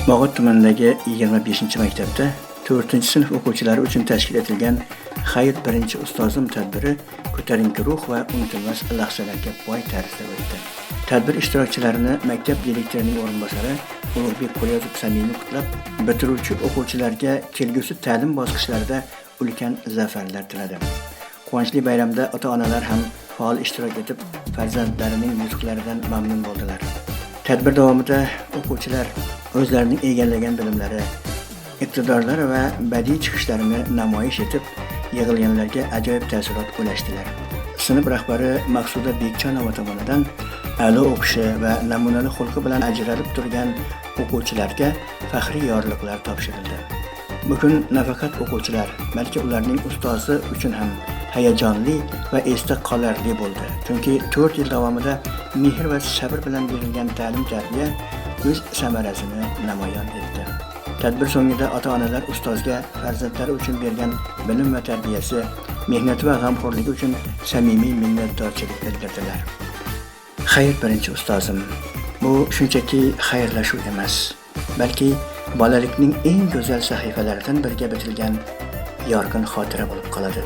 Bog'ot tumanidagi 25-maktabda 4-sinf o'quvchilari uchun tashkil etilgan Xayr birinchi ustozim tadbiri ko'tarinki ruh va unutilmas lahzalarga boy tarzda o'tdi. Tadbir ishtirokchilarini maktab direktorining o'rinbosari Ulug'bek Qo'lyozov samimiy qutlab, bitiruvchi o'quvchilarga kelgusi ta'lim bosqichlarida ulkan zafarlar tiladi. Quvonchli bayramda ota-onalar ham faol ishtirok etib, farzandlarining yutuqlaridan mamnun bo'ldilar. Tadbir davomida o'quvchilar o'zlarining egallagan bilimlari, iqtidorlari va badiiy chiqishlarini namoyish etib, yig'ilganlarga ajoyib taassurot ulashdilar. Sinf rahbari Maqsuda Bekchonova tomonidan a'lo o'qishi va namunali xulqi bilan ajralib turgan o'quvchilarga faxriy yorliqlar topshirildi. Bugun nafaqat o'quvchilar, balki ularning ustozi uchun ham hayajonli va esda qolarli bo'ldi. Chunki 4 yil davomida mehr va sabr bilan berilgan ta'lim-tarbiya o'z samarasini namoyon etdi. Tadbir so'ngida ota-onalar ustozga farzandlari uchun bergan bilim va tarbiyasi, mehnati va g'amxo'rligi uchun samimiy minnatdorchilik bildirdilar. Xayr birinchi ustozim. Bu shunchaki xayrlashuv emas, balki bolalikning eng go'zal sahifalaridan biriga bitilgan yorqin xotira bo'lib qoladi.